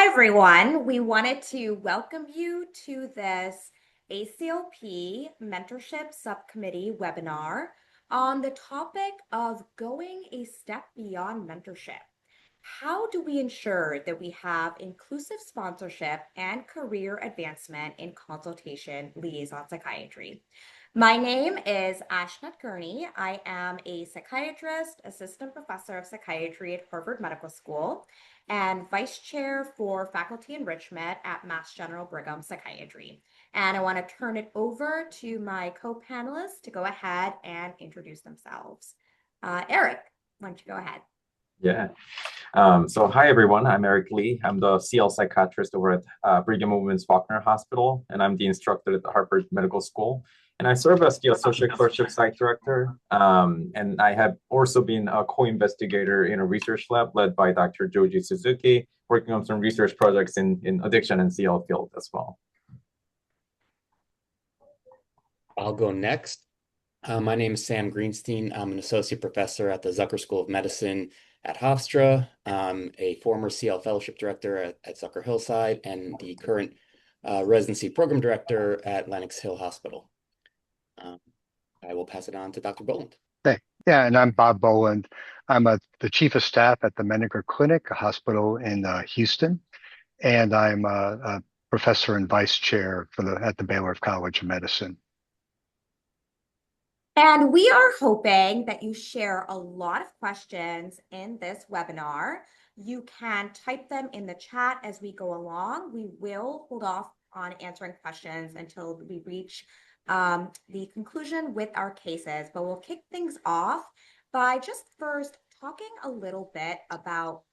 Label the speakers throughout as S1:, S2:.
S1: Hi, everyone. We wanted to welcome you to this ACLP Mentorship Subcommittee webinar on the topic of going a step beyond mentorship. How do we ensure that we have inclusive sponsorship and career advancement in consultation liaison psychiatry? My name is Ashnat Gurney. I am a psychiatrist, assistant professor of psychiatry at Harvard Medical School, and vice chair for faculty enrichment at Mass General Brigham Psychiatry. And I want to turn it over to my co-panelists to go ahead and introduce themselves. Eric, why don't you go ahead?
S2: Yeah. So hi, everyone. I'm Eric Lee. I'm the CL psychiatrist over at Brigham and Women's Faulkner Hospital, and I'm the instructor at the Harvard Medical School. And I serve as the associate clerkship site director. And I have also been a co-investigator in a research lab led by Dr. Joji Suzuki, working on some research projects in addiction and CL field as well.
S3: I'll go next. My name is Sam Greenstein. I'm an associate professor at the Zucker School of Medicine at Hofstra. I'm a former CL fellowship director at Zucker Hillside and the current residency program director at Lenox Hill Hospital. I will pass it on to Dr. Boland.
S4: Hey, yeah, and I'm Bob Boland. I'm the chief of staff at the Menninger Clinic, a hospital in Houston, and I'm a professor and vice chair at the Baylor College of Medicine.
S1: And we are hoping that you share a lot of questions in this webinar. You can type them in the chat as we go along. We will hold off on answering questions until we reach the conclusion with our cases, but we'll kick things off by just first talking a little bit about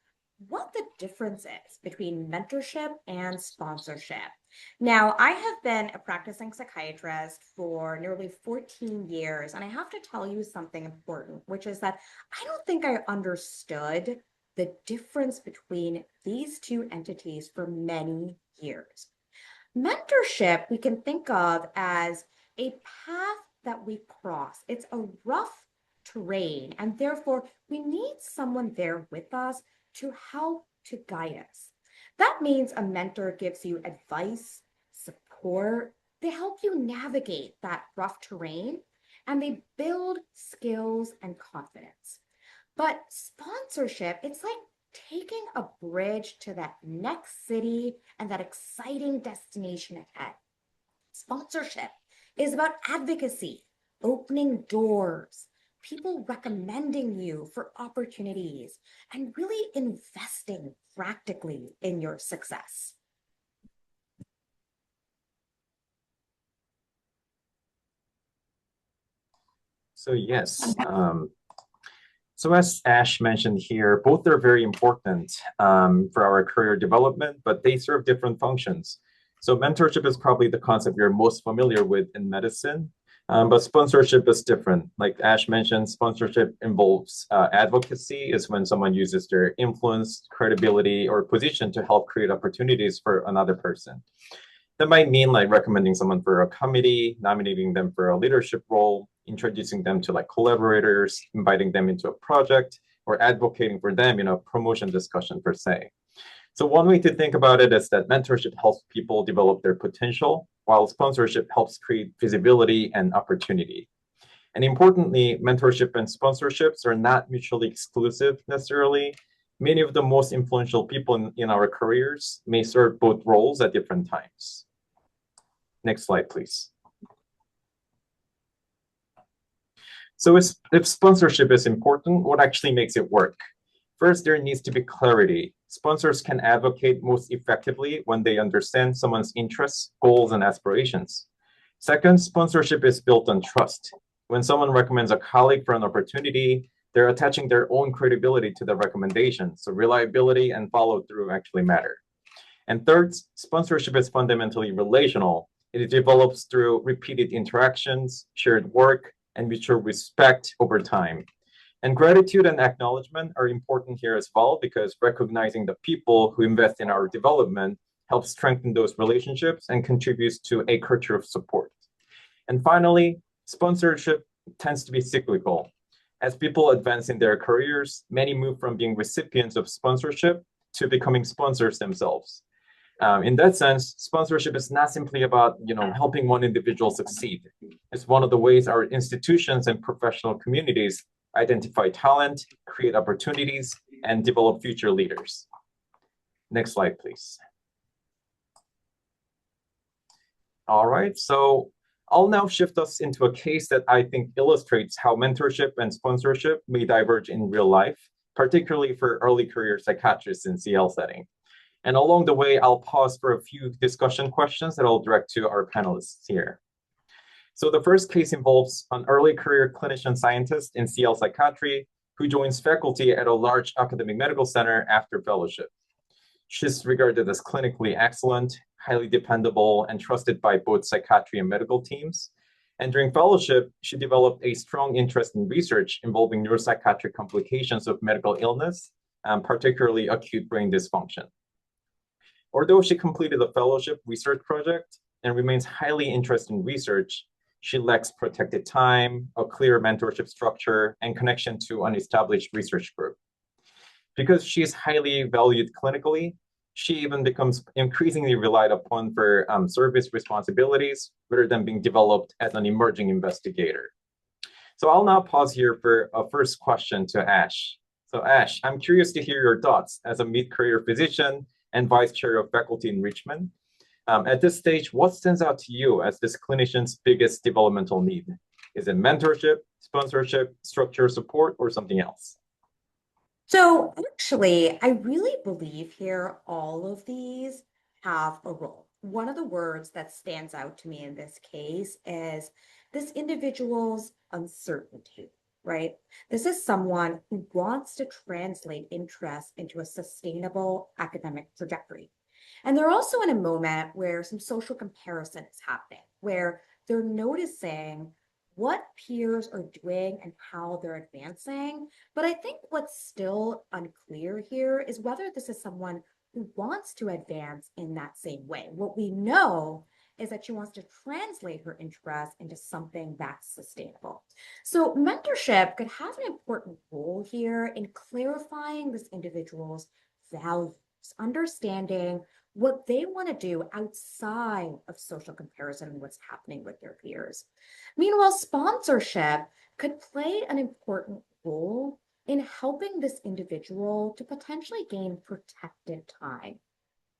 S1: what the difference is between mentorship and sponsorship. Now, I have been a practicing psychiatrist for nearly 14 years, and I have to tell you something important, which is that I don't think I understood the difference between these two entities for many years. Mentorship, we can think of as a path that we cross. It's a rough terrain, and therefore we need someone there with us to help to guide us. That means a mentor gives you advice, support. They help you navigate that rough terrain, and they build skills and confidence. But sponsorship, it's like taking a bridge to that next city and that exciting destination ahead. Sponsorship is about advocacy, opening doors, people recommending you for opportunities, and really investing practically in your success.
S2: So yes, so as Ash mentioned here, both are very important for our career development, but they serve different functions. So mentorship is probably the concept you're most familiar with in medicine, but sponsorship is different. Like Ash mentioned, sponsorship involves advocacy is when someone uses their influence, credibility, or position to help create opportunities for another person. That might mean like recommending someone for a committee, nominating them for a leadership role, introducing them to like collaborators, inviting them into a project, or advocating for them in a promotion discussion per se. So one way to think about it is that mentorship helps people develop their potential, while sponsorship helps create visibility and opportunity. And importantly, mentorship and sponsorships are not mutually exclusive necessarily. Many of the most influential people in our careers may serve both roles at different times. Next slide, please. So if sponsorship is important, what actually makes it work? First, there needs to be clarity. Sponsors can advocate most effectively when they understand someone's interests, goals, and aspirations. Second, sponsorship is built on trust. When someone recommends a colleague for an opportunity, they're attaching their own credibility to the recommendation, so reliability and follow-through actually matter. And third, sponsorship is fundamentally relational. It develops through repeated interactions, shared work, and mutual respect over time. And gratitude and acknowledgement are important here as well, because recognizing the people who invest in our development helps strengthen those relationships and contributes to a culture of support. And finally, sponsorship tends to be cyclical. As people advance in their careers, many move from being recipients of sponsorship to becoming sponsors themselves. In that sense, sponsorship is not simply about helping one individual succeed. It's one of the ways our institutions and professional communities identify talent, create opportunities, and develop future leaders. Next slide, please. All right, so I'll now shift us into a case that I think illustrates how mentorship and sponsorship may diverge in real life, particularly for early career psychiatrists in CL setting. And along the way, I'll pause for a few discussion questions that I'll direct to our panelists here. So the first case involves an early career clinician scientist in CL psychiatry who joins faculty at a large academic medical center after fellowship. She's regarded as clinically excellent, highly dependable, and trusted by both psychiatry and medical teams. And during fellowship, she developed a strong interest in research involving neuropsychiatric complications of medical illness, particularly acute brain dysfunction. Although she completed a fellowship research project and remains highly interested in research, she lacks protected time, a clear mentorship structure, and connection to an established research group. Because she is highly valued clinically, she even becomes increasingly relied upon for service responsibilities rather than being developed as an emerging investigator. So I'll now pause here for a first question to Ash. So Ash, I'm curious to hear your thoughts as a mid-career physician and vice chair of faculty enrichment. At this stage, what stands out to you as this clinician's biggest developmental need? Is it mentorship, sponsorship, structure support, or something else?
S1: So actually, I really believe here all of these have a role. One of the words that stands out to me in this case is this individual's uncertainty, right? This is someone who wants to translate interest into a sustainable academic trajectory. And they're also in a moment where some social comparison is happening, where they're noticing what peers are doing and how they're advancing. But I think what's still unclear here is whether this is someone who wants to advance in that same way. What we know is that she wants to translate her interest into something that's sustainable. So mentorship could have an important role here in clarifying this individual's values, understanding what they want to do outside of social comparison and what's happening with their peers. Meanwhile, sponsorship could play an important role in helping this individual to potentially gain protected time.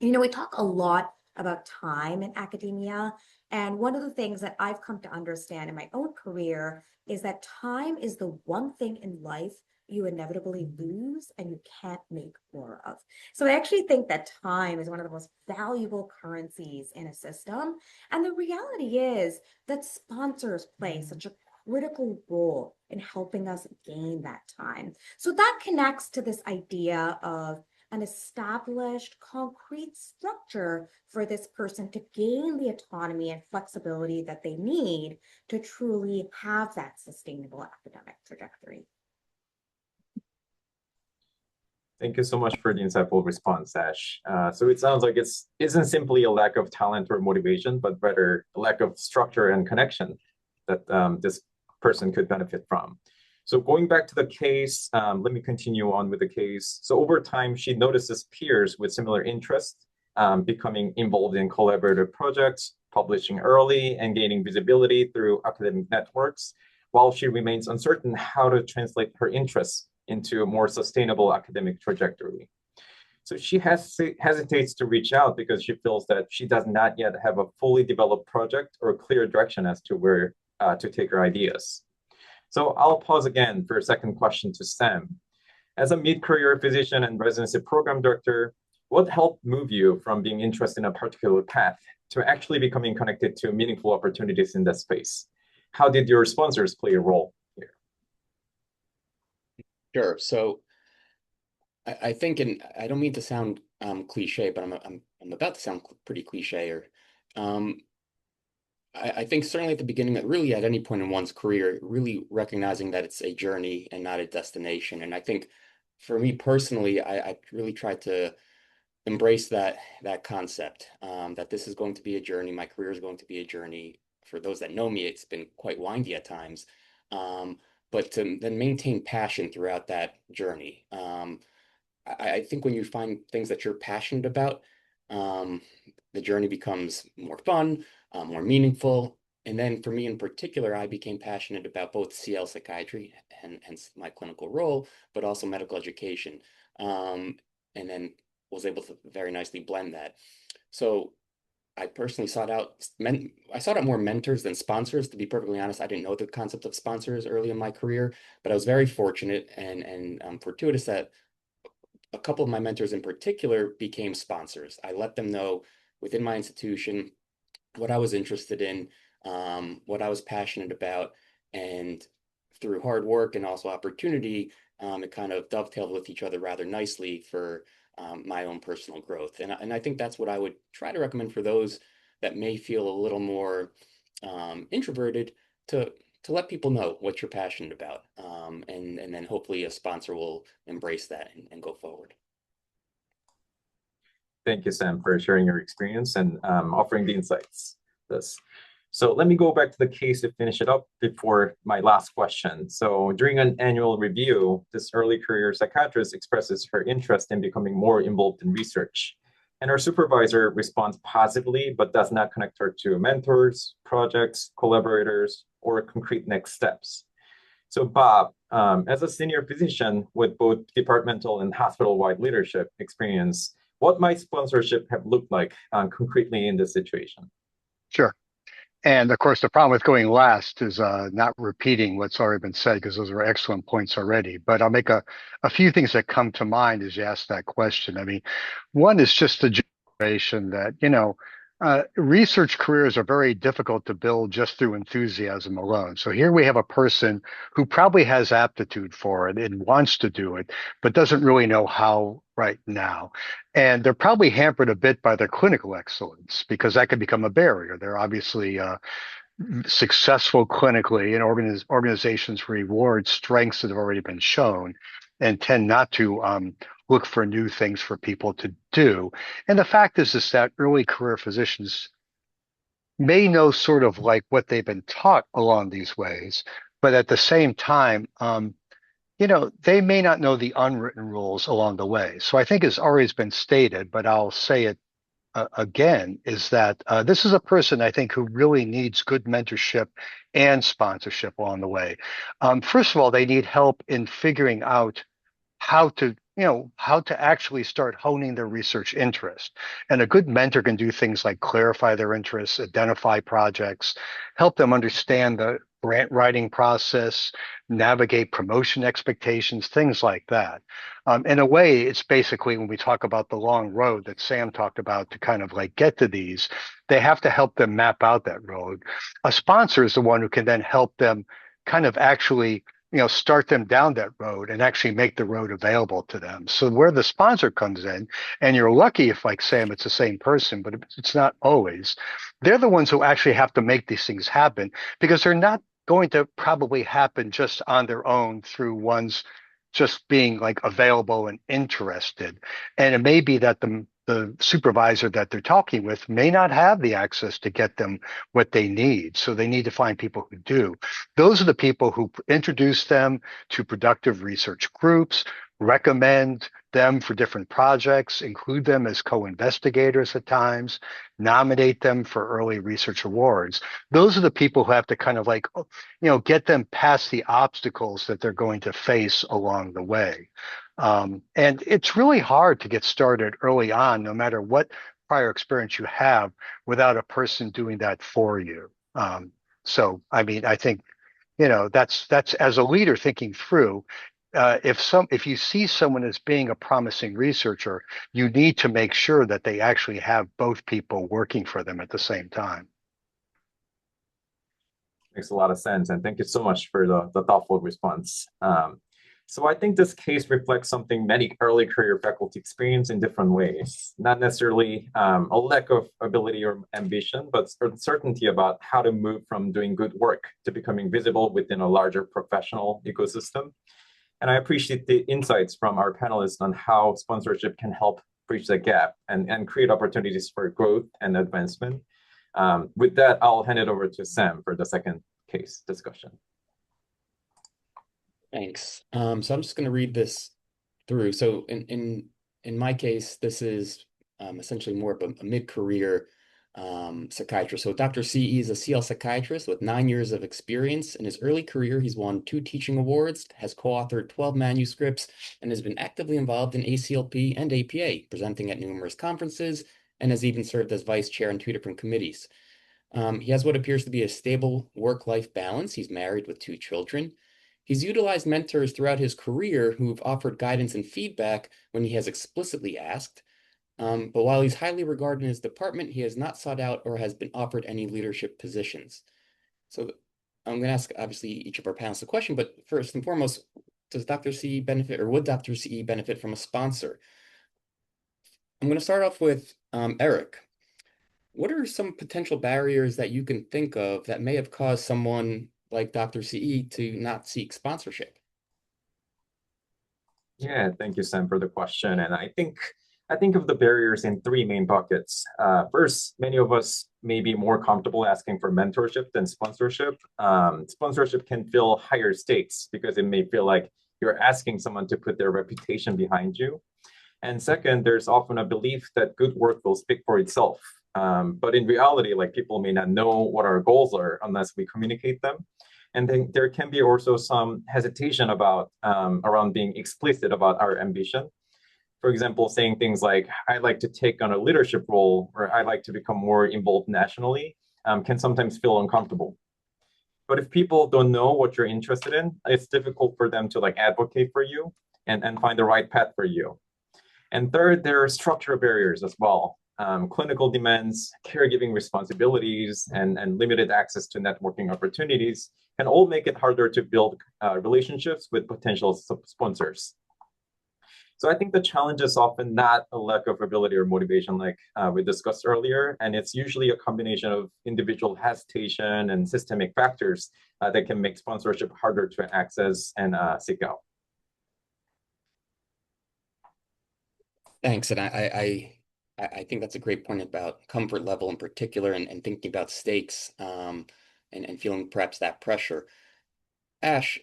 S1: We talk a lot about time in academia, and one of the things that I've come to understand in my own career is that time is the one thing in life you inevitably lose and you can't make more of. So I actually think that time is one of the most valuable currencies in a system. And the reality is that sponsors play such a critical role in helping us gain that time. So that connects to this idea of an established concrete structure for this person to gain the autonomy and flexibility that they need to truly have that sustainable academic trajectory.
S2: Thank you so much for the insightful response, Ash. So it sounds like it isn't simply a lack of talent or motivation, but rather a lack of structure and connection that this person could benefit from. So going back to the case, let me continue on with the case. So over time, she notices peers with similar interests becoming involved in collaborative projects, publishing early, and gaining visibility through academic networks, while she remains uncertain how to translate her interests into a more sustainable academic trajectory. So she hesitates to reach out because she feels that she does not yet have a fully developed project or clear direction as to where to take her ideas. So I'll pause again for a second question to Sam. As a mid-career physician and residency program director, what helped move you from being interested in a particular path to actually becoming connected to meaningful opportunities in that space? How did your sponsors play a role here?
S3: Sure. So I think, and I don't mean to sound cliche, but I'm about to sound pretty cliche. Or I think certainly at the beginning, really at any point in one's career, really recognizing that it's a journey and not a destination. And I think for me personally, I really tried to embrace that concept, that this is going to be a journey. My career is going to be a journey. For those that know me, it's been quite windy at times. But to then maintain passion throughout that journey. I think when you find things that you're passionate about, um, the journey becomes more fun, more meaningful. And then for me in particular, I became passionate about both CL psychiatry and hence my clinical role, but also medical education. And then was able to very nicely blend that. So I personally I sought out more mentors than sponsors. To be perfectly honest, I didn't know the concept of sponsors early in my career, but I was very fortunate and fortuitous that a couple of my mentors in particular became sponsors. I let them know within my institution what I was interested in, what I was passionate about, and through hard work and also opportunity, it kind of dovetailed with each other rather nicely for my own personal growth. And I think that's what I would try to recommend for those that may feel a little more introverted to let people know what you're passionate about, and then hopefully a sponsor will embrace that and go forward.
S2: Thank you, Sam, for sharing your experience and offering the insights. This. So let me go back to the case to finish it up before my last question. So during an annual review, this early career psychiatrist expresses her interest in becoming more involved in research. And her supervisor responds positively, but does not connect her to mentors, projects, collaborators, or concrete next steps. So Bob, as a senior physician with both departmental and hospital-wide leadership experience, what might sponsorship have looked like concretely in this situation?
S4: Sure. And of course, the problem with going last is not repeating what's already been said because those are excellent points already. But I'll make a few things that come to mind as you ask that question. I mean, one is just the generation that, research careers are very difficult to build just through enthusiasm alone. So here we have a person who probably has aptitude for it and wants to do it, but doesn't really know how right now. And they're probably hampered a bit by their clinical excellence because that can become a barrier. They're obviously successful clinically, and organizations reward strengths that have already been shown and tend not to look for new things for people to do. And the fact is that early career physicians may know sort of like what they've been taught along these ways, but at the same time, they may not know the unwritten rules along the way. So I think it's always been stated, but I'll say it again, is that this is a person I think who really needs good mentorship and sponsorship along the way. First of all, they need help in figuring out how to actually start honing their research interest. And a good mentor can do things like clarify their interests, identify projects, help them understand the grant writing process, navigate promotion expectations, things like that. In a way, it's basically when we talk about the long road that Sam talked about to kind of like get to these, they have to help them map out that road. A sponsor is the one who can then help them kind of actually start them down that road and actually make the road available to them. So where the sponsor comes in, and you're lucky if, like Sam, it's the same person, but it's not always. They're the ones who actually have to make these things happen because they're not going to probably happen just on their own through one's just being like available and interested. And it may be that the supervisor that they're talking with may not have the access to get them what they need. So they need to find people who do. Those are the people who introduce them to productive research groups, recommend them for different projects, include them as co-investigators at times, nominate them for early research awards. Those are the people who have to kind of like, get them past the obstacles that they're going to face along the way. And it's really hard to get started early on, no matter what prior experience you have, without a person doing that for you. So, I mean, I think, that's as a leader thinking through. If you see someone as being a promising researcher, you need to make sure that they actually have both people working for them at the same time.
S2: Makes a lot of sense, and thank you so much for the thoughtful response. So I think this case reflects something many early career faculty experience in different ways. Not necessarily a lack of ability or ambition, but uncertainty about how to move from doing good work to becoming visible within a larger professional ecosystem. And I appreciate the insights from our panelists on how sponsorship can help bridge the gap and create opportunities for growth and advancement. With that, I'll hand it over to Sam for the second case discussion.
S3: Thanks. So I'm just going to read this through. So in my case, this is essentially more of a mid-career psychiatrist. So Dr. CE is a CL psychiatrist with 9 years of experience. In his early career, he's won 2 teaching awards, has co-authored 12 manuscripts, and has been actively involved in ACLP and APA, presenting at numerous conferences, and has even served as vice chair on 2 different committees. He has what appears to be a stable work-life balance. He's married with 2 children. He's utilized mentors throughout his career who've offered guidance and feedback when he has explicitly asked. But while he's highly regarded in his department, he has not sought out or has been offered any leadership positions. So I'm going to ask, obviously, each of our panelists a question, but first and foremost, does Dr. CE benefit, or would Dr. CE benefit from a sponsor? I'm going to start off with Eric. What are some potential barriers that you can think of that may have caused someone like Dr. CE to not seek sponsorship?
S2: Yeah, thank you, Sam, for the question. And I think of the barriers in 3 main buckets. First, many of us may be more comfortable asking for mentorship than sponsorship. Sponsorship can feel higher stakes because it may feel like you're asking someone to put their reputation behind you. And second, there's often a belief that good work will speak for itself. But in reality, like, people may not know what our goals are unless we communicate them. And then there can be also some hesitation about around being explicit about our ambition. For example, saying things like, "I'd like to take on a leadership role," or "I'd like to become more involved nationally," can sometimes feel uncomfortable. But if people don't know what you're interested in, it's difficult for them to like advocate for you and find the right path for you. And third, there are structural barriers as well. Clinical demands, caregiving responsibilities, and limited access to networking opportunities can all make it harder to build relationships with potential sponsors. So I think the challenge is often not a lack of ability or motivation, like we discussed earlier, and it's usually a combination of individual hesitation and systemic factors that can make sponsorship harder to access and seek out.
S3: Thanks. And I think that's a great point about comfort level in particular, and thinking about stakes and feeling perhaps that pressure. Ash,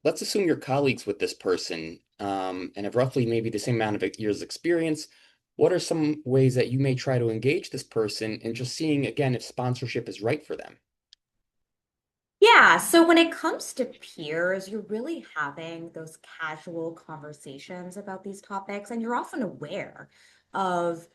S3: let's assume you're colleagues with this person and have roughly maybe the same amount of years experience. What are some ways that you may try to engage this person and just seeing, again, if sponsorship is right for them?
S1: Yeah, so when it comes to peers, you're really having those casual conversations about these topics, and you're often aware of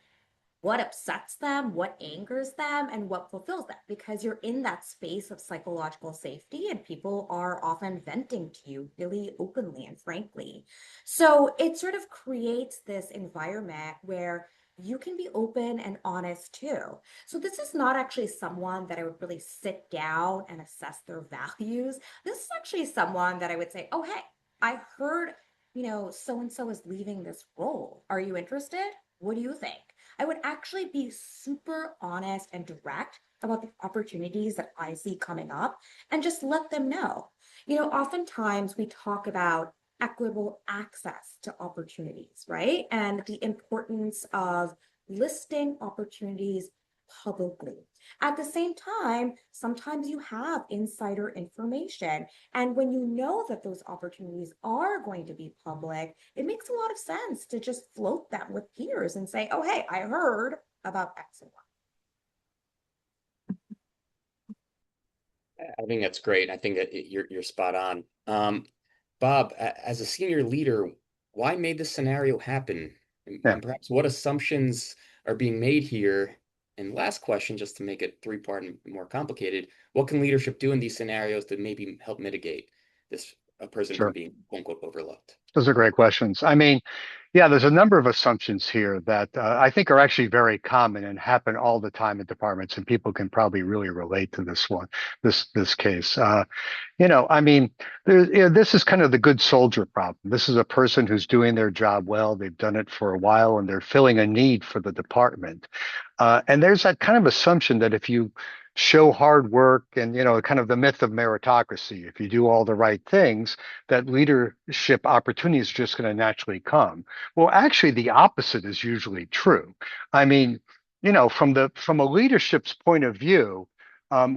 S1: what upsets them, what angers them, and what fulfills them, because you're in that space of psychological safety and people are often venting to you really openly and frankly. So it sort of creates this environment where you can be open and honest too. So this is not actually someone that I would really sit down and assess their values. This is actually someone that I would say, "Oh, hey, I heard, so and so is leaving this role. Are you interested? What do you think?" I would actually be super honest and direct about the opportunities that I see coming up and just let them know. Oftentimes we talk about equitable access to opportunities, right? And the importance of listing opportunities publicly. At the same time, sometimes you have insider information. And when you know that those opportunities are going to be public, it makes a lot of sense to just float them with peers and say, "Oh, hey, I heard about X and Y."
S3: I think that's great. I think that you're spot on. Bob, as a senior leader, why made this scenario happen?
S4: Yeah.
S3: And perhaps what assumptions are being made here? And last question, just to make it 3-part and more complicated, what can leadership do in these scenarios to maybe help mitigate this a person from
S4: Sure.
S3: being quote unquote overlooked?
S4: Those are great questions. I mean, yeah, there's a number of assumptions here that I think are actually very common and happen all the time in departments, and people can probably really relate to this case. I mean, this is kind of the good soldier problem. This is a person who's doing their job well. They've done it for a while, and they're filling a need for the department. And there's that kind of assumption that if you show hard work and, kind of the myth of meritocracy, if you do all the right things, that leadership opportunities are just going to naturally come. Well, actually, the opposite is usually true. I mean, from a leadership's point of view,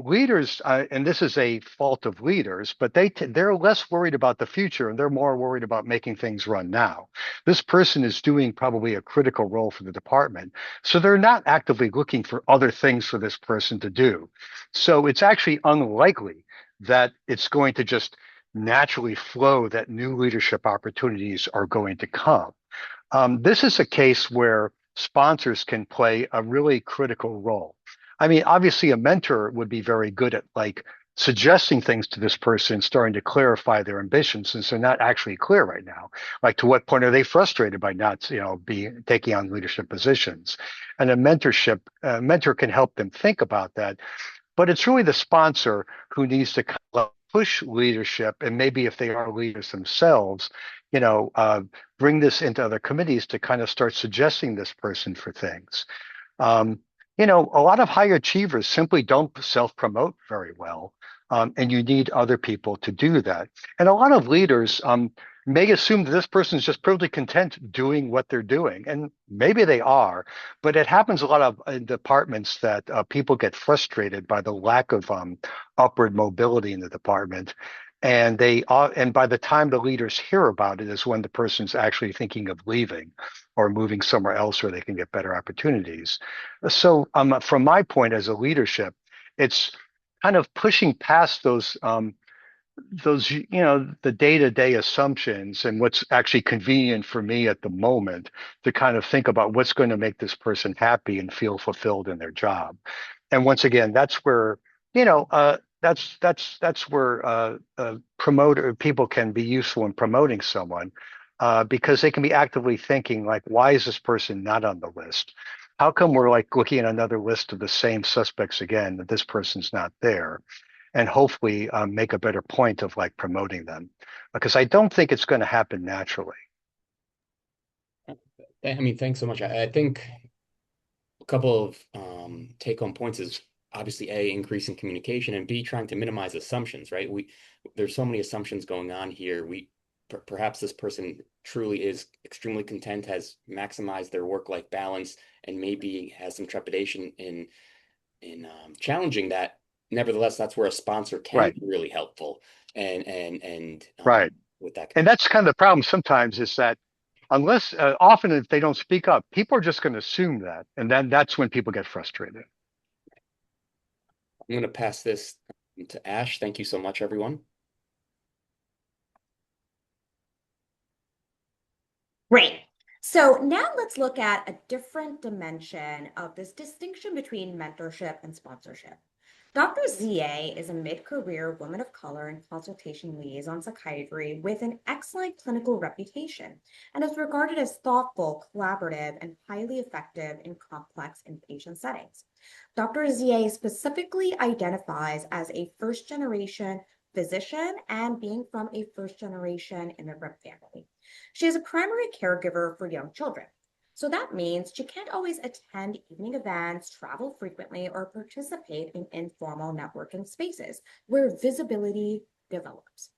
S4: Leaders, and this is a fault of leaders, but they're less worried about the future and they're more worried about making things run now. This person is doing probably a critical role for the department, so they're not actively looking for other things for this person to do. So it's actually unlikely that it's going to just naturally flow that new leadership opportunities are going to come. This is a case where sponsors can play a really critical role. I mean, obviously, a mentor would be very good at like suggesting things to this person, starting to clarify their ambitions, since they're not actually clear right now. Like, to what point are they frustrated by not, taking on leadership positions? And a mentor can help them think about that. But it's really the sponsor who needs to kind of push leadership, and maybe if they are leaders themselves, you know, uh, bring this into other committees to kind of start suggesting this person for things. Um, a lot of high achievers simply don't self-promote very well, and you need other people to do that. And a lot of leaders may assume that this person is just perfectly content doing what they're doing, and maybe they are, but it happens a lot of in departments that people get frustrated by the lack of upward mobility in the department. And by the time the leaders hear about it is when the person's actually thinking of leaving or moving somewhere else where they can get better opportunities. So from my point as a leadership, it's kind of pushing past the day-to-day assumptions and what's actually convenient for me at the moment to kind of think about what's going to make this person happy and feel fulfilled in their job. And once again, that's where, that's where promoter people can be useful in promoting someone, because they can be actively thinking like, why is this person not on the list? How come we're like looking at another list of the same suspects again, that this person's not there? And hopefully make a better point of like promoting them, because I don't think it's going to happen naturally.
S3: I mean, thanks so much. I think a couple of take-home points is obviously A, increasing communication, and B, trying to minimize assumptions, right? There's so many assumptions going on here. Perhaps this person truly is extremely content, has maximized their work-life balance, and maybe has some trepidation in challenging that. Nevertheless, that's where a sponsor can be really helpful, and
S4: Right.
S3: with that.
S4: And that's kind of the problem sometimes, is that unless often if they don't speak up, people are just going to assume that, and then that's when people get frustrated.
S3: I'm going to pass this to Ash. Thank you so much, everyone.
S1: Great. So now let's look at a different dimension of this distinction between mentorship and sponsorship. Dr. ZA is a mid-career woman of color in consultation liaison psychiatry with an excellent clinical reputation and is regarded as thoughtful, collaborative, and highly effective in complex inpatient settings. Dr. ZA specifically identifies as a first-generation physician and being from a first-generation immigrant family. She is a primary caregiver for young children. So that means she can't always attend evening events, travel frequently, or participate in informal networking spaces where visibility develops.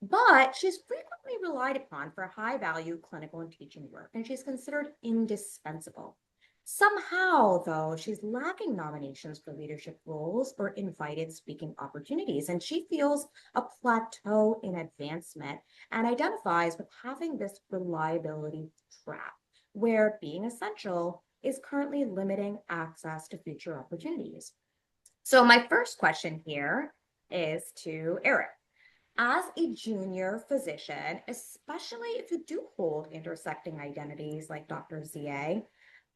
S1: But she's frequently relied upon for high-value clinical and teaching work, and she's considered indispensable. Somehow, though, she's lacking nominations for leadership roles or invited speaking opportunities, and she feels a plateau in advancement and identifies with having this reliability trap, where being essential is currently limiting access to future opportunities. So my first question here is to Eric. As a junior physician, especially if you do hold intersecting identities like Dr. ZA,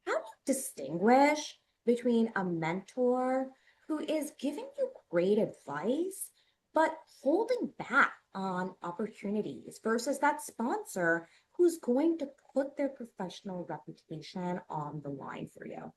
S1: how do you distinguish between a mentor who is giving you great advice, but holding back on opportunities versus that sponsor who's going to put their professional reputation on the line for you?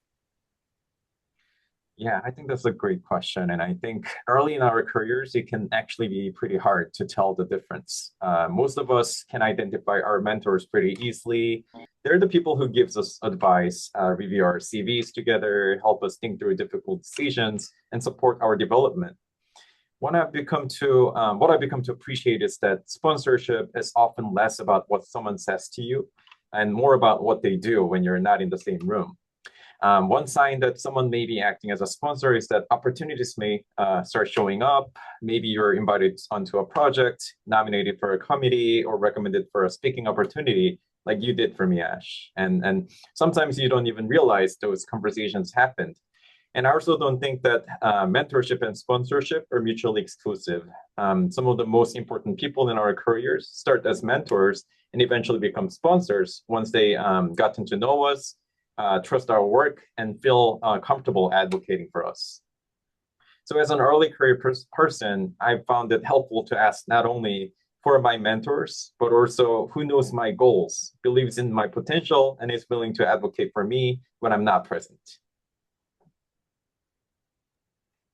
S2: Yeah, I think that's a great question. And I think early in our careers, it can actually be pretty hard to tell the difference. Most of us can identify our mentors pretty easily. They're the people who gives us advice, review our CVs together, help us think through difficult decisions, and support our development. What I've become to appreciate is that sponsorship is often less about what someone says to you and more about what they do when you're not in the same room. One sign that someone may be acting as a sponsor is that opportunities may start showing up. Maybe you're invited onto a project, nominated for a committee, or recommended for a speaking opportunity, like you did for me, Ash. And sometimes you don't even realize those conversations happened. And I also don't think that mentorship and sponsorship are mutually exclusive. Some of the most important people in our careers start as mentors and eventually become sponsors once they gotten to know us, trust our work, and feel comfortable advocating for us. So as an early career person, I found it helpful to ask not only who are my mentors, but also who knows my goals, believes in my potential, and is willing to advocate for me when I'm not present.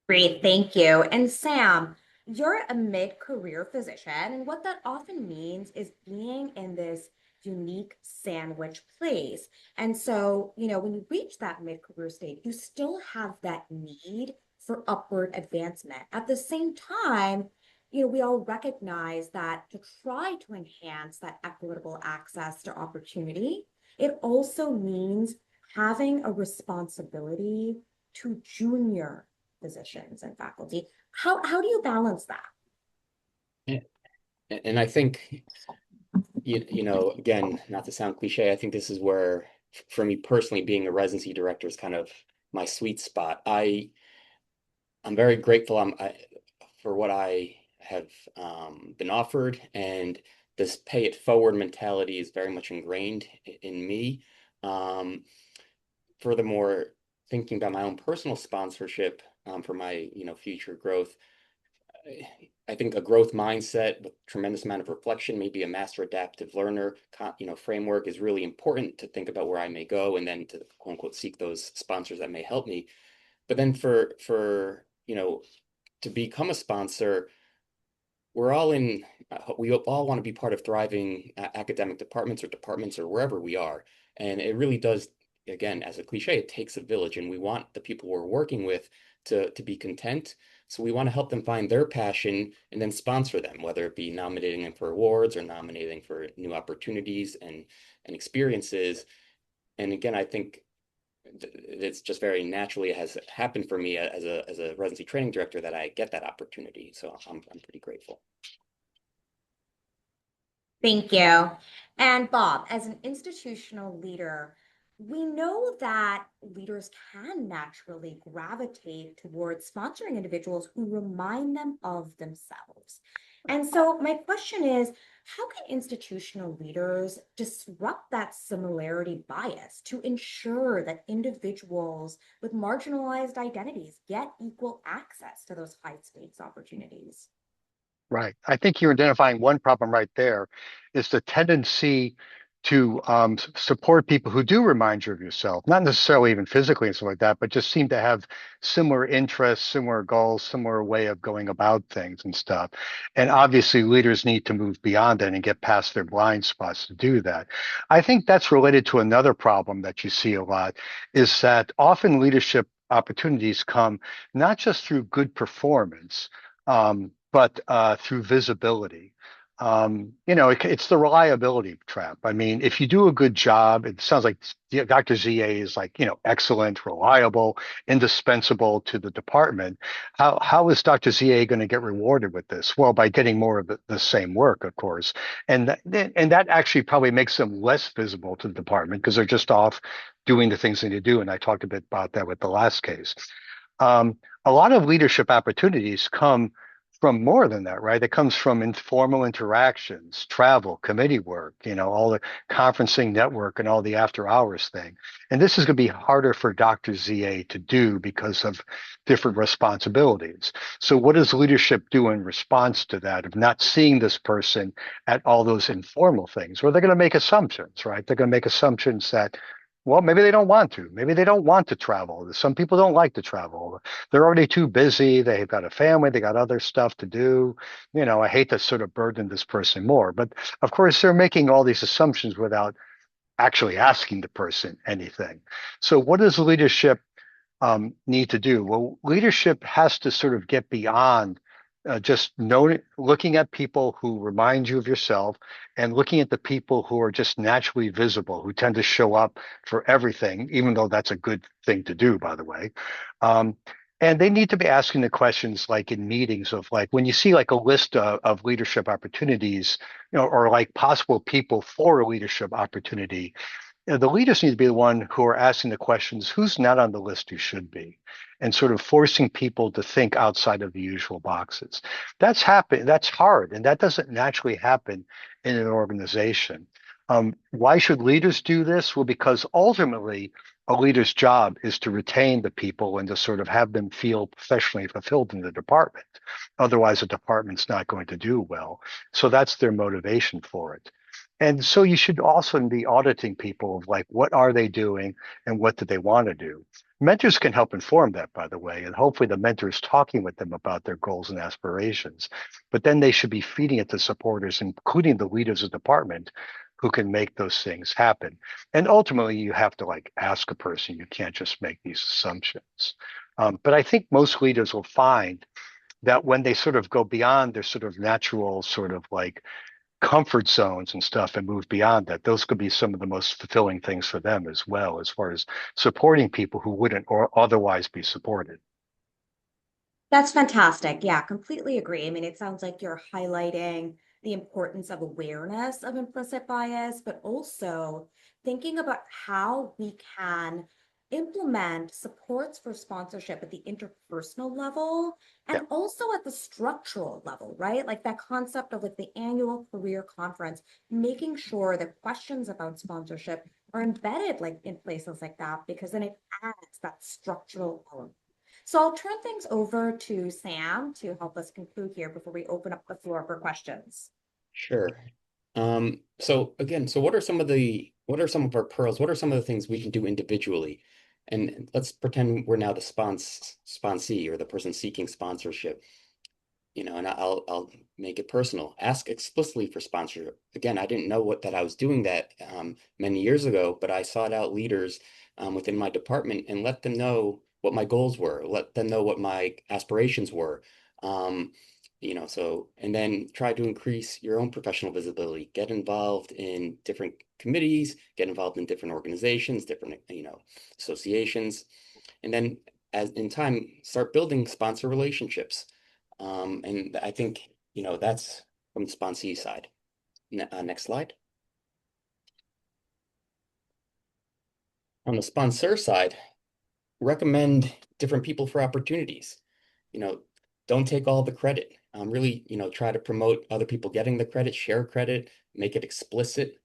S1: Great, thank you. And Sam, you're a mid-career physician, and what that often means is being in this unique sandwich place. And so, when you reach that mid-career state, you still have that need for upward advancement. At the same time, we all recognize that to try to enhance that equitable access to opportunity, it also means having a responsibility to junior physicians and faculty. How do you balance that?
S3: And I think, again, not to sound cliche, I think this is where, for me personally, being a residency director is kind of my sweet spot. I'm very grateful for what I have been offered, and this pay it forward mentality is very much ingrained in me. Furthermore, thinking about my own personal sponsorship for my future growth, I think a growth mindset with tremendous amount of reflection, maybe a master adaptive learner, framework is really important to think about where I may go, and then to quote unquote seek those sponsors that may help me. But then for to become a sponsor, we all want to be part of thriving academic departments or wherever we are. And it really does, again, as a cliche, it takes a village, and we want the people we're working with to be content. So we want to help them find their passion and then sponsor them, whether it be nominating them for awards or nominating for new opportunities and experiences. And again, I think it's just very naturally has happened for me as a residency training director that I get that opportunity. So I'm pretty grateful.
S1: Thank you. And Bob, as an institutional leader, we know that leaders can naturally gravitate towards sponsoring individuals who remind them of themselves. And so my question is, how can institutional leaders disrupt that similarity bias to ensure that individuals with marginalized identities get equal access to those high stakes opportunities?
S4: Right. I think you're identifying one problem right there is the tendency to support people who do remind you of yourself, not necessarily even physically and stuff like that, but just seem to have similar interests, similar goals, similar way of going about things and stuff. And obviously leaders need to move beyond that and get past their blind spots to do that. I think that's related to another problem that you see a lot is that often leadership opportunities come not just through good performance, but through visibility. It's the reliability trap. I mean, if you do a good job, it sounds like Dr. ZA is like, excellent, reliable, indispensable to the department. How is Dr. ZA going to get rewarded with this? Well, by getting more of the same work, of course. And that actually probably makes them less visible to the department because they're just off doing the things they need to do. And I talked a bit about that with the last case. A lot of leadership opportunities come from more than that, right? It comes from informal interactions, travel, committee work, all the conferencing network and all the after hours thing. And this is going to be harder for Dr. ZA to do because of different responsibilities. So what does leadership do in response to that of not seeing this person at all those informal things? Well, they're going to make assumptions, right? They're going to make assumptions that, well, maybe they don't want to. Maybe they don't want to travel. Some people don't like to travel. They're already too busy. They've got a family. They got other stuff to do. I hate to sort of burden this person more. But of course, they're making all these assumptions without actually asking the person anything. So what does leadership need to do? Well, leadership has to sort of get beyond just knowing, looking at people who remind you of yourself and looking at the people who are just naturally visible, who tend to show up for everything, even though that's a good thing to do, by the way. And they need to be asking the questions like in meetings of like when you see like a list of leadership opportunities, or like possible people for a leadership opportunity, the leaders need to be the one who are asking the questions, who's not on the list who should be, and sort of forcing people to think outside of the usual boxes. That's hard, and that doesn't naturally happen in an organization. Why should leaders do this? Well, because ultimately a leader's job is to retain the people and to sort of have them feel professionally fulfilled in the department. Otherwise, the department's not going to do well. So that's their motivation for it. And so you should also be auditing people of like, what are they doing and what do they want to do? Mentors can help inform that, by the way, and hopefully the mentor is talking with them about their goals and aspirations. But then they should be feeding it to supporters, including the leaders of the department, who can make those things happen. And ultimately, you have to like ask a person. You can't just make these assumptions. But I think most leaders will find that when they sort of go beyond their sort of natural sort of like comfort zones and stuff and move beyond that, those could be some of the most fulfilling things for them as well, as far as supporting people who wouldn't or otherwise be supported.
S1: That's fantastic. Yeah, completely agree. I mean, it sounds like you're highlighting the importance of awareness of implicit bias, but also thinking about how we can implement supports for sponsorship at the interpersonal level
S4: Yeah.
S1: and also at the structural level, right? Like that concept of like the annual career conference, making sure that questions about sponsorship are embedded like in places like that, because then it adds that structural element. So I'll turn things over to Sam to help us conclude here before we open up the floor for questions.
S3: Sure. So again, so what are some of our pearls? What are some of the things we can do individually? And let's pretend we're now the sponsee or the person seeking sponsorship. And I'll make it personal. Ask explicitly for sponsorship. Again, I didn't know that I was doing that many years ago, but I sought out leaders within my department and let them know what my goals were, let them know what my aspirations were. And then try to increase your own professional visibility. Get involved in different committees, get involved in different organizations, different associations, and then as in time start building sponsor relationships. And I think, that's from the sponsee side. Next slide. On the sponsor side, recommend different people for opportunities. Don't take all the credit. Really, try to promote other people getting the credit, share credit, make it explicit,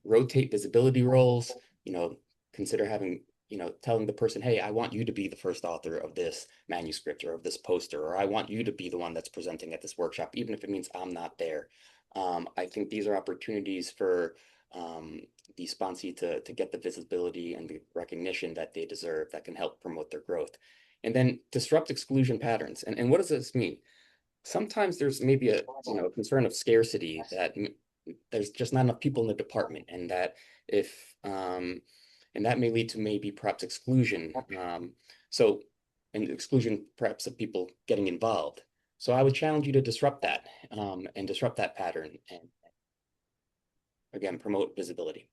S3: rotate visibility roles, consider having, telling the person, hey, I want you to be the first author of this manuscript or of this poster, or I want you to be the one that's presenting at this workshop, even if it means I'm not there. I think these are opportunities for the sponsee to get the visibility and the recognition that they deserve that can help promote their growth. And then disrupt exclusion patterns. And what does this mean? Sometimes there's maybe a concern of scarcity, that there's just not enough people in the department, and that if and that may lead to maybe perhaps exclusion. And exclusion perhaps of people getting involved. So I would challenge you to disrupt that and disrupt that pattern, and again promote visibility.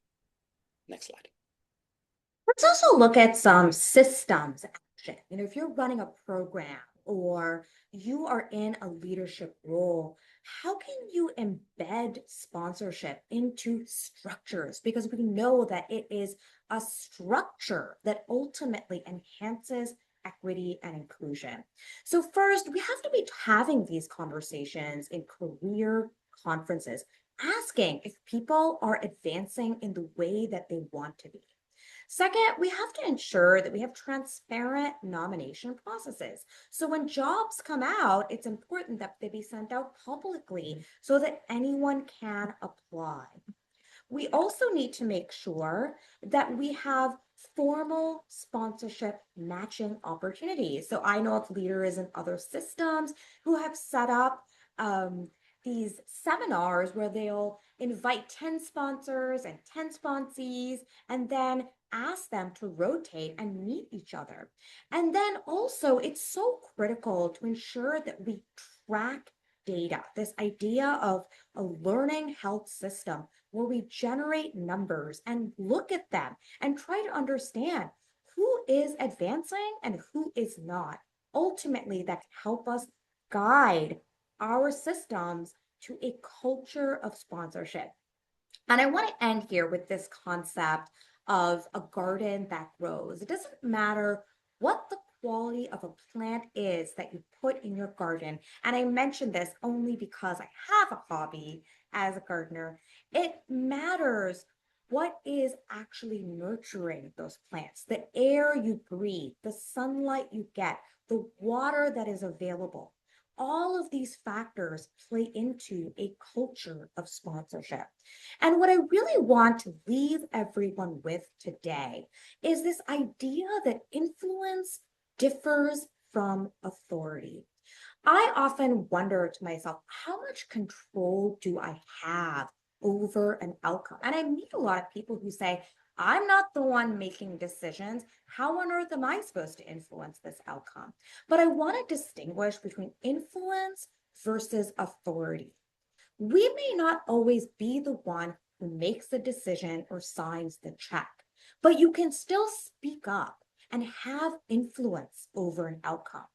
S3: Next slide.
S1: Let's also look at some systems action. If you're running a program or you are in a leadership role, how can you embed sponsorship into structures? Because we know that it is a structure that ultimately enhances equity and inclusion. So first, we have to be having these conversations in career conferences, asking if people are advancing in the way that they want to be. Second, we have to ensure that we have transparent nomination processes. So when jobs come out, it's important that they be sent out publicly so that anyone can apply. We also need to make sure that we have formal sponsorship matching opportunities. So I know of leaders in other systems who have set up these seminars where they'll invite 10 sponsors and 10 sponsees and then ask them to rotate and meet each other. And then also, it's so critical to ensure that we track data, this idea of a learning health system where we generate numbers and look at them and try to understand who is advancing and who is not. Ultimately, that can help us guide our systems to a culture of sponsorship. And I want to end here with this concept of a garden that grows. It doesn't matter what the quality of a plant is that you put in your garden. And I mention this only because I have a hobby as a gardener. It matters what is actually nurturing those plants, the air you breathe, the sunlight you get, the water that is available. All of these factors play into a culture of sponsorship. And what I really want to leave everyone with today is this idea that influence differs from authority. I often wonder to myself, how much control do I have over an outcome? And I meet a lot of people who say, I'm not the one making decisions. How on earth am I supposed to influence this outcome? But I want to distinguish between influence versus authority. We may not always be the one who makes the decision or signs the check, but you can still speak up and have influence over an outcome.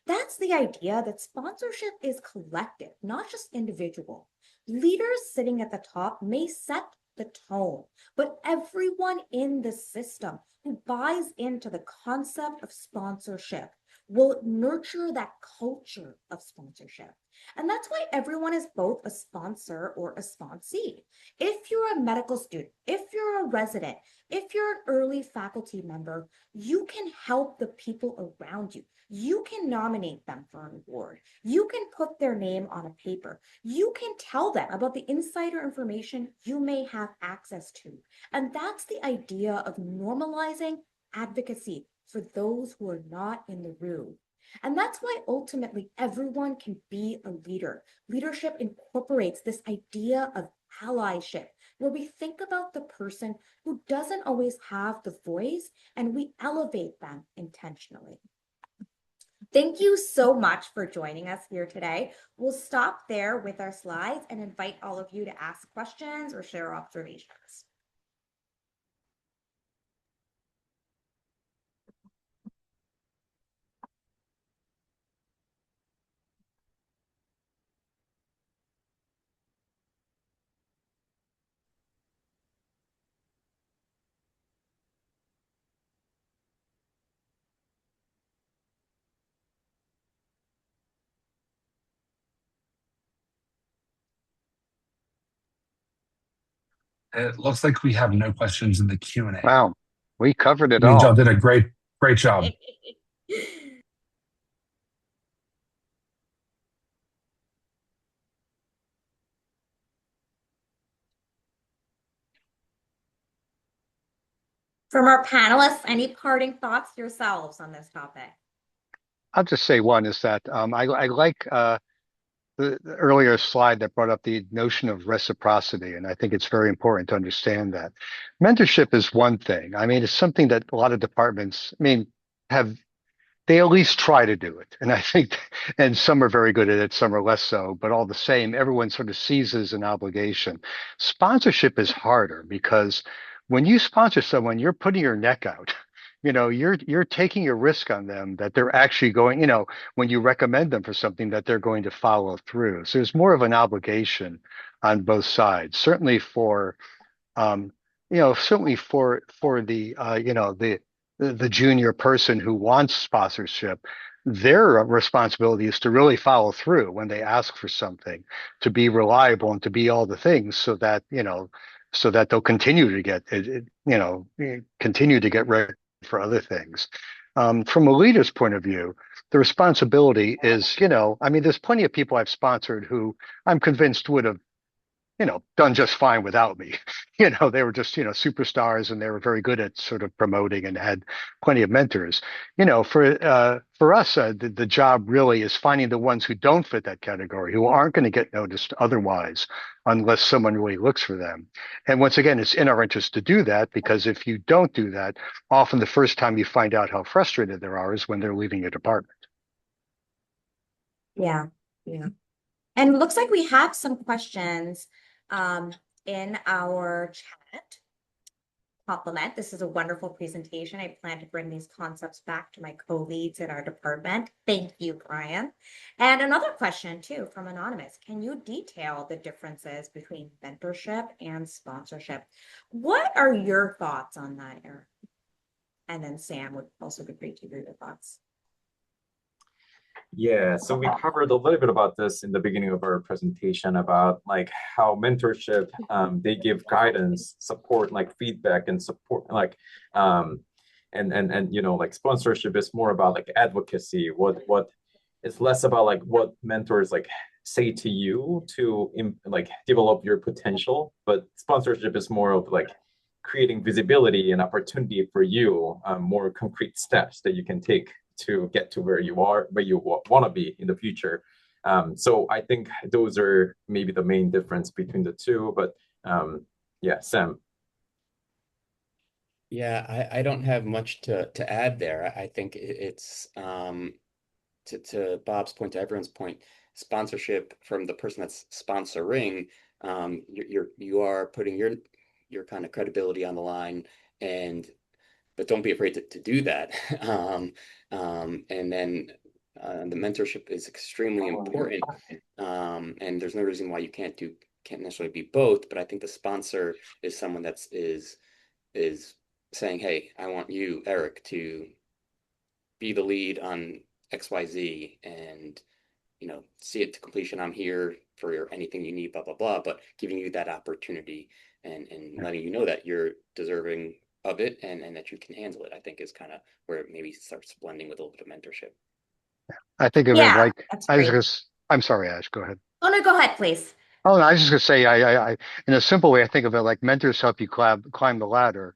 S1: That's the idea that sponsorship is collective, not just individual. Leaders sitting at the top may set the tone, but everyone in the system who buys into the concept of sponsorship will nurture that culture of sponsorship. And that's why everyone is both a sponsor or a sponsee. If you're a medical student, if you're a resident, if you're an early faculty member, you can help the people around you. You can nominate them for an award. You can put their name on a paper. You can tell them about the insider information you may have access to. And that's the idea of normalizing advocacy for those who are not in the room. And that's why ultimately everyone can be a leader. Leadership incorporates this idea of allyship, where we think about the person who doesn't always have the voice and we elevate them intentionally. Thank you so much for joining us here today. We'll stop there with our slides and invite all of you to ask questions or share observations.
S5: It looks like we have no questions in the Q&A.
S4: Wow, we covered it
S5: I mean,
S4: all.
S5: y'all did a great job.
S1: From our panelists, any parting thoughts yourselves on this topic?
S4: I'll just say one is that I like the earlier slide that brought up the notion of reciprocity, and I think it's very important to understand that. Mentorship is one thing. I mean, it's something that a lot of departments, I mean, have they at least try to do it. And I think, and some are very good at it, some are less so, but all the same, everyone sort of sees as an obligation. Sponsorship is harder because when you sponsor someone, you're putting your neck out. You're taking a risk on them that they're actually going, when you recommend them for something that they're going to follow through. So there's more of an obligation on both sides, certainly for um, certainly for the the junior person who wants sponsorship, their responsibility is to really follow through when they ask for something, to be reliable and to be all the things, so that they'll continue to get continue to get ready for other things. From a leader's point of view, the responsibility is, I mean, there's plenty of people I've sponsored who I'm convinced would have done just fine without me. They were just, superstars, and they were very good at sort of promoting and had plenty of mentors. For us, the job really is finding the ones who don't fit that category, who aren't going to get noticed otherwise, unless someone really looks for them. And once again, it's in our interest to do that, because if you don't do that, often the first time you find out how frustrated they are is when they're leaving your department.
S1: Yeah, Yeah. And it looks like we have some questions in our chat. Compliment. This is a wonderful presentation. I plan to bring these concepts back to my co-leads in our department. Thank you, Brian. And another question too from Anonymous. Can you detail the differences between mentorship and sponsorship? What are your thoughts on that, Eric? And then Sam would also be great to hear your thoughts.
S2: Yeah, so we covered a little bit about this in the beginning of our presentation about like how mentorship, they give guidance, support, like feedback and support, like and you know, like sponsorship is more about like advocacy. What it's less about like what mentors like say to you to like develop your potential, but sponsorship is more of like creating visibility and opportunity for you, more concrete steps that you can take to get to where you are, where you want to be in the future. So I think those are maybe the main difference between the two. But yeah, Sam.
S3: Yeah, I don't have much to add there. I think it's to Bob's point, to everyone's point, sponsorship from the person that's sponsoring, you are putting your kind of credibility on the line, and but don't be afraid to do that. And then the mentorship is extremely important, and there's no reason why you can't necessarily be both. But I think the sponsor is someone is saying, "Hey, I want you, Eric, to be the lead on XYZ, and see it to completion. I'm here for anything you need, blah blah blah." But giving you that opportunity and letting you know that you're deserving of it, and that you can handle it, I think is kind of where it maybe starts blending with a little bit of mentorship.
S4: I think of it
S1: Yeah,
S4: like
S1: that's
S4: I was
S1: great.
S4: gonna. I'm sorry, Ash. Go ahead.
S1: Oh no, go ahead, please.
S4: Oh, no, I was just gonna say, in a simple way, I think of it like mentors help you climb the ladder.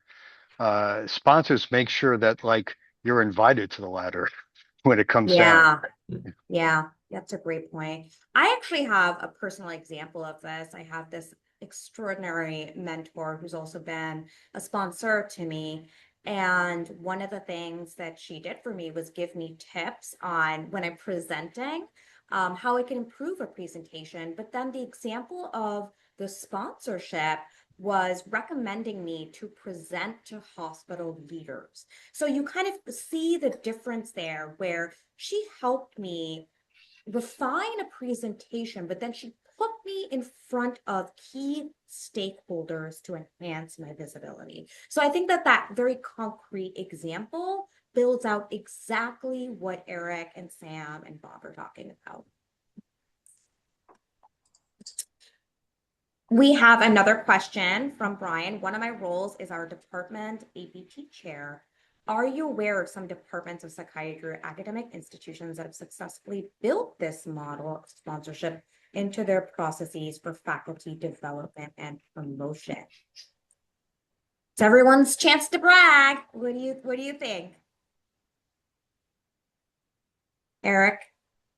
S4: Sponsors make sure that like you're invited to the ladder when it comes down.
S1: Yeah. Yeah, that's a great point. I actually have a personal example of this. I have this extraordinary mentor who's also been a sponsor to me. And one of the things that she did for me was give me tips on when I'm presenting, how I can improve a presentation. But then the example of the sponsorship was recommending me to present to hospital leaders. So you kind of see the difference there where she helped me refine a presentation, but then she put me in front of key stakeholders to enhance my visibility. So I think that very concrete example builds out exactly what Eric and Sam and Bob are talking about. We have another question from Brian. One of my roles is our department APT chair. Are you aware of some departments of psychiatry or academic institutions that have successfully built this model of sponsorship into their processes for faculty development and promotion? It's everyone's chance to brag. What do you think? Eric,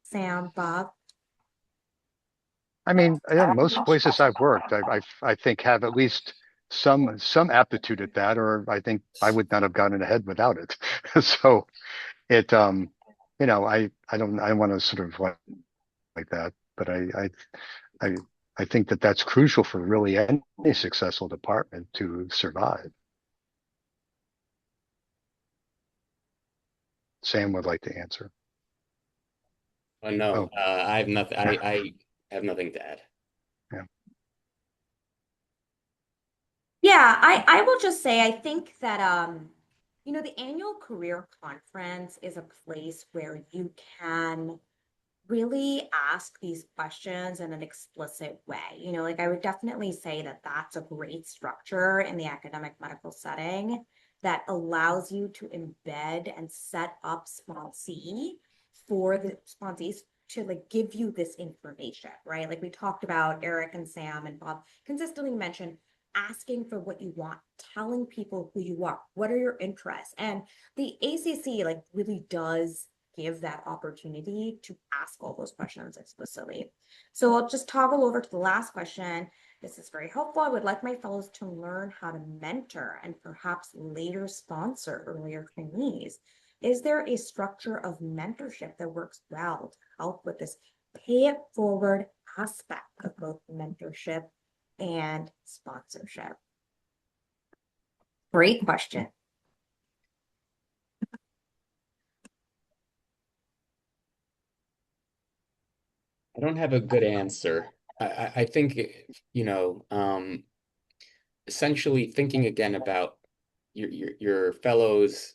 S1: Sam, Bob?
S4: I mean, most places I've worked, I think have at least some aptitude at that, or I think I would not have gotten ahead without it. So it, I want to sort of like that, but I, I think that that's crucial for really any successful department to survive. Sam would like to answer.
S3: Oh no,
S4: Oh,
S3: I have nothing. I have nothing to add.
S4: yeah.
S1: Yeah, I will just say I think that the annual career conference is a place where you can really ask these questions in an explicit way. Like I would definitely say that that's a great structure in the academic medical setting that allows you to embed and set up sponsee for the sponsees to like give you this information, right? Like we talked about, Eric and Sam and Bob consistently mentioned asking for what you want, telling people who you are, what are your interests. And the ACC like really does give that opportunity to ask all those questions explicitly. So I'll just toggle over to the last question. This is very helpful. I would like my fellows to learn how to mentor and perhaps later sponsor earlier trainees. Is there a structure of mentorship that works well to help with this pay it forward aspect of both mentorship and sponsorship? Great question.
S3: I don't have a good answer. I think, essentially thinking again about your fellows,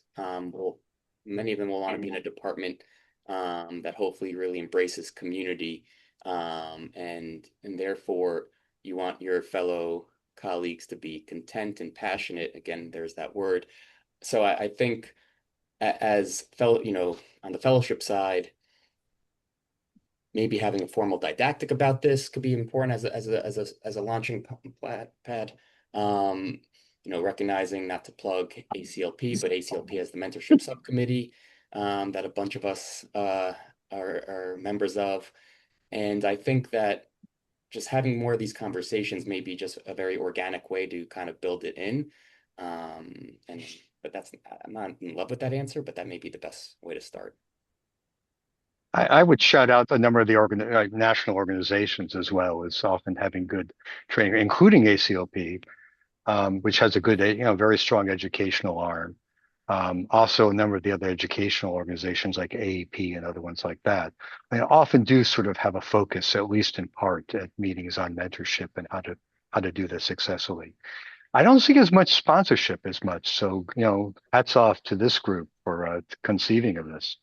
S3: many of them will want to be in a department that hopefully really embraces community, and therefore you want your fellow colleagues to be content and passionate. Again, there's that word. So I think as fellow, on the fellowship side, maybe having a formal didactic about this could be important as a launching pad. Recognizing, not to plug ACLP, but ACLP has the mentorship subcommittee that a bunch of us are members of. And I think that just having more of these conversations may be just a very organic way to kind of build it in. But I'm not in love with that answer, but that may be the best way to start.
S4: I would shout out a number of the national organizations as well as often having good training, including ACLP, which has a good, very strong educational arm. Also, a number of the other educational organizations like AAP and other ones like that, they often do sort of have a focus, at least in part, at meetings on mentorship and how to do this successfully. I don't see as much sponsorship as much. So, hats off to this group for conceiving of this.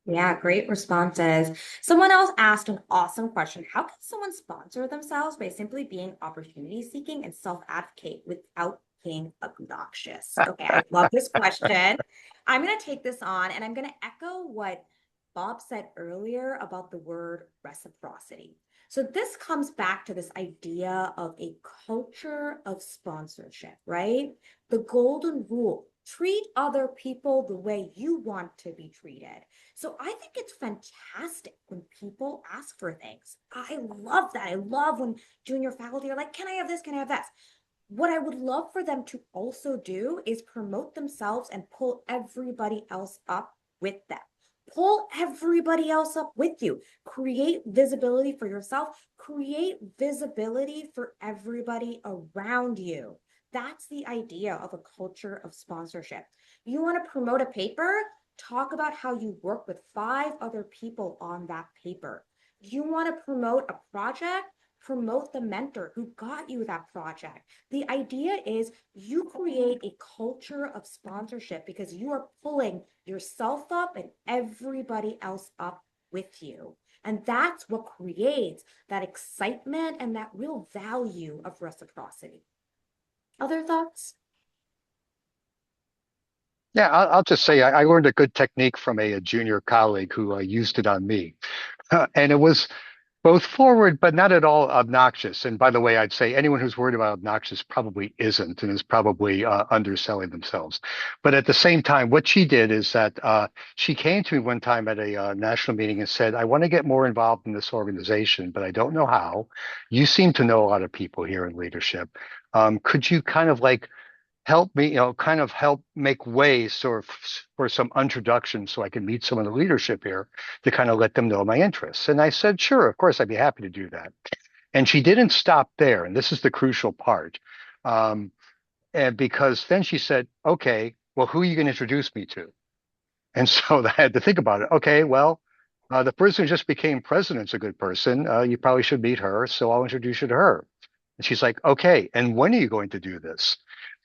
S1: Yeah, great responses. Someone else asked an awesome question. How can someone sponsor themselves by simply being opportunity seeking and self-advocate without being obnoxious? Okay, I love this question. I'm going to take this on and I'm going to echo what Bob said earlier about the word reciprocity. So this comes back to this idea of a culture of sponsorship, right? The golden rule. Treat other people the way you want to be treated. So I think it's fantastic when people ask for things. I love that. I love when junior faculty are like, can I have this? Can I have that? What I would love for them to also do is promote themselves and pull everybody else up with them. Pull everybody else up with you. Create visibility for yourself. Create visibility for everybody around you. That's the idea of a culture of sponsorship. You want to promote a paper? Talk about how you work with 5 other people on that paper. You want to promote a project? Promote the mentor who got you that project. The idea is you create a culture of sponsorship because you are pulling yourself up and everybody else up with you. And that's what creates that excitement and that real value of reciprocity. Other thoughts?
S4: Yeah, I'll just say I learned a good technique from a junior colleague who used it on me. And it was both forward, but not at all obnoxious. And by the way, I'd say anyone who's worried about obnoxious probably isn't and is probably underselling themselves. But at the same time, what she did is that she came to me one time at a national meeting and said, I want to get more involved in this organization, but I don't know how. You seem to know a lot of people here in leadership. Could you kind of like help me, kind of help make ways for some introduction so I can meet some of the leadership here to kind of let them know my interests. And I said, sure, of course, I'd be happy to do that. And she didn't stop there. And this is the crucial part. And because then she said, okay, well, who are you going to introduce me to? And so I had to think about it. Okay, well, the person who just became president's a good person. You probably should meet her. So I'll introduce you to her. And she's like, okay, and when are you going to do this?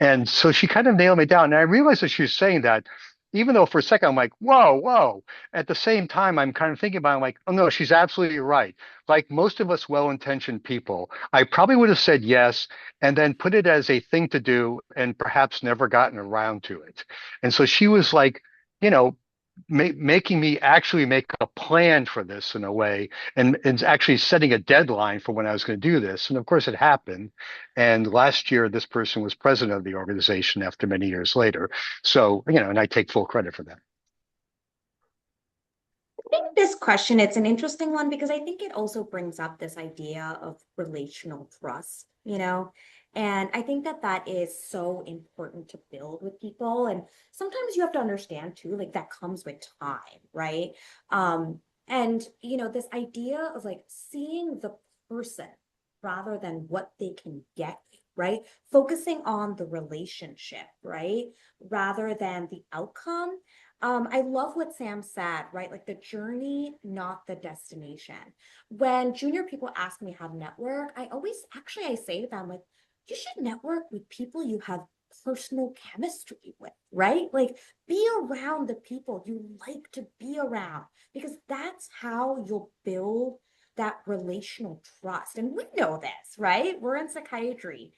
S4: And so she kind of nailed me down. And I realized that she was saying that, even though for a second I'm like, whoa, whoa. At the same time, I'm kind of thinking about it, I'm like, oh no, she's absolutely right. Like most of us well-intentioned people, I probably would have said yes and then put it as a thing to do and perhaps never gotten around to it. And so she was like, you know, making me actually make a plan for this in a way and actually setting a deadline for when I was going to do this. And of course it happened. And last year, this person was president of the organization after many years later. So, and I take full credit for that.
S1: I think this question, it's an interesting one because I think it also brings up this idea of relational trust, and I think that that is so important to build with people. And sometimes you have to understand too, like that comes with time, right? And, this idea of like seeing the person rather than what they can get, right? Focusing on the relationship, right? Rather than the outcome. I love what Sam said, right? Like the journey, not the destination. When junior people ask me how to network, I say to them, like, you should network with people you have personal chemistry with, right? Like, be around the people you like to be around, because that's how you'll build that relational trust. And we know this, right? We're in psychiatry.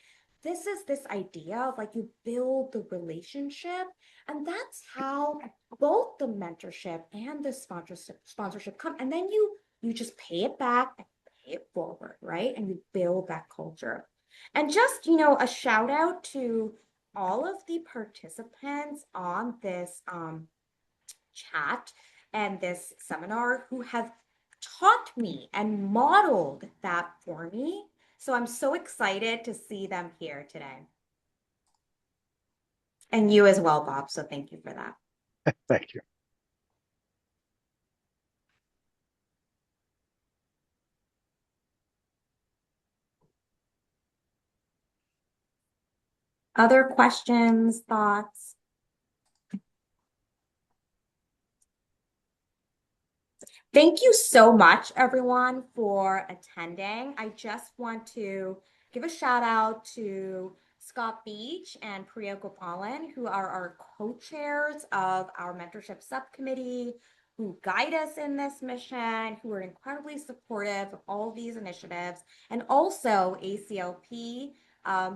S1: This is this idea of like you build the relationship, and that's how both the mentorship and the sponsorship come. And then you just pay it back and pay it forward, right? And you build that culture. And just, a shout out to all of the participants on this chat and this seminar who have taught me and modeled that for me. So I'm so excited to see them here today. And you as well, Bob. So thank you for that.
S4: Thank you.
S1: Other questions, thoughts? Thank you so much, everyone, for attending. I just want to give a shout out to Scott Beach and Priya Gopalan, who are our co-chairs of our mentorship subcommittee, who guide us in this mission, who are incredibly supportive of all these initiatives, and also ACLP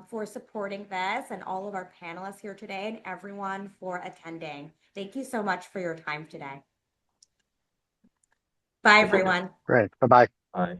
S1: for supporting this, and all of our panelists here today, and everyone for attending. Thank you so much for your time today. Bye, everyone.
S4: Great. Bye-bye.
S2: Bye.